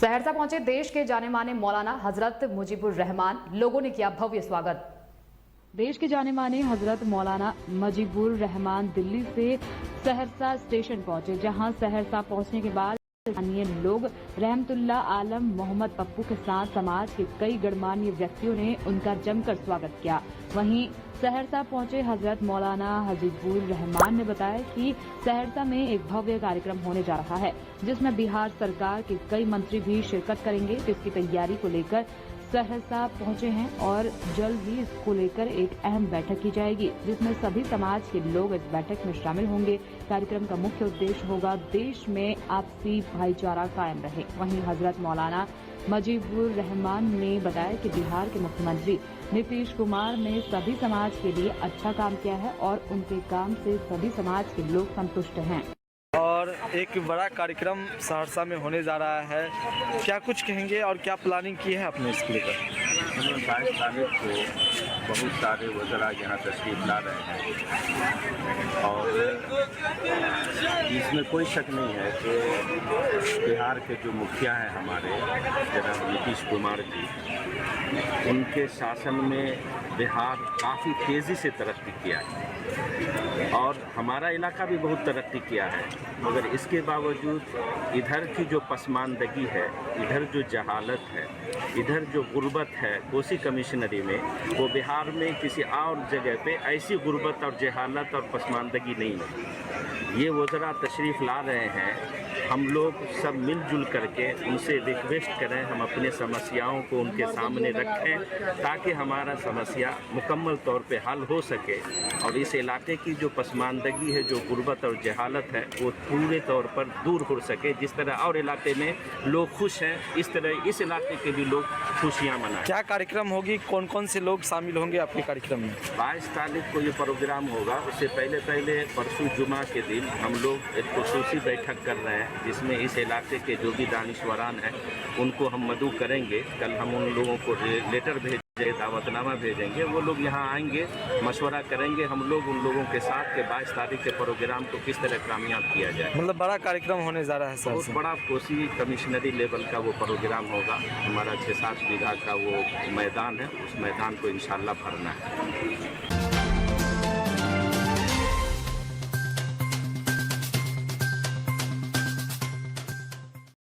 सहरसा पहुंचे देश के जाने माने मौलाना हजरत मुजीबुर रहमान। लोगों ने किया भव्य स्वागत। देश के जाने माने हजरत मौलाना मुजीबुर रहमान दिल्ली से सहरसा स्टेशन पहुंचे, जहां सहरसा पहुंचने के बाद स्थानीय लोग रहमतुल्लाह आलम मोहम्मद पप्पू के साथ समाज के कई गणमान्य व्यक्तियों ने उनका जमकर स्वागत किया। वहीं सहरसा पहुंचे हजरत मौलाना मुजीबुर रहमान ने बताया कि सहरसा में एक भव्य कार्यक्रम होने जा रहा है, जिसमें बिहार सरकार के कई मंत्री भी शिरकत करेंगे, जिसकी तैयारी को लेकर सहरसा पहुंचे हैं और जल्द ही इसको लेकर एक अहम बैठक की जाएगी, जिसमें सभी समाज के लोग इस बैठक में शामिल होंगे। कार्यक्रम का मुख्य उद्देश्य होगा देश में आपसी भाईचारा कायम रहे। वहीं हजरत मौलाना मुजीबुर रहमान ने बताया कि बिहार के मुख्यमंत्री नीतीश कुमार ने सभी समाज के लिए अच्छा काम किया है और उनके काम से सभी समाज के लोग संतुष्ट हैं। और एक बड़ा कार्यक्रम सहरसा में होने जा रहा है, क्या कुछ कहेंगे और क्या प्लानिंग की है आपने इसको लेकर? 22 तारीख को बहुत सारे वज़रा यहाँ तशरीफ ला रहे हैं और इसमें कोई शक नहीं है कि बिहार के जो मुखिया हैं हमारे जनाब नीतीश कुमार जी, उनके शासन में बिहार काफ़ी तेज़ी से तरक्की किया है और हमारा इलाका भी बहुत तरक्की किया है। मगर इसके बावजूद इधर की जो पसमानदगी है, इधर जो जहालत है, इधर जो गुर्बत है कोसी कमिश्नरी में, वो बिहार में किसी और जगह पे ऐसी गुर्बत और जहालत और पसमानदगी नहीं है। ये वज़रा तशरीफ़ ला रहे हैं, हम लोग सब मिलजुल करके उनसे रिक्वेस्ट करें, हम अपने समस्याओं को उनके सामने रखें ताकि हमारा समस्या मुकम्मल तौर पे हल हो सके और इस इलाके की जो पसमानदगी है, जो गुर्बत और जहालत है, वो पूरे तौर पर दूर हो सके। जिस तरह और इलाके में लोग खुश हैं, इस तरह इस इलाके के भी लोग खुशियाँ मनाएं। क्या कार्यक्रम होगी, कौन कौन से लोग शामिल होंगे आपके कार्यक्रम में? 22 तारीख को ये प्रोग्राम होगा। उससे पहले परसों जुमा के दिन हम लोग एक खुसूसी बैठक कर रहे हैं, जिसमें इस इलाके के जो भी दानिशवरान हैं उनको हम मदऊ करेंगे। कल हम उन लोगों को लेटर भेजेंगे, दावतनामा भेजेंगे, वो लोग यहाँ आएंगे, मशवरा करेंगे हम लोग उन लोगों के साथ के 22 तारीख के प्रोग्राम को किस तरह कामयाब किया जाए। मतलब बड़ा कार्यक्रम होने जा रहा है सर? बहुत बड़ा कोसी कमिश्नरी लेवल का वो प्रोग्राम होगा। हमारा 6-7 बीघा का वो मैदान है, उस मैदान को इंशाल्लाह भरना है।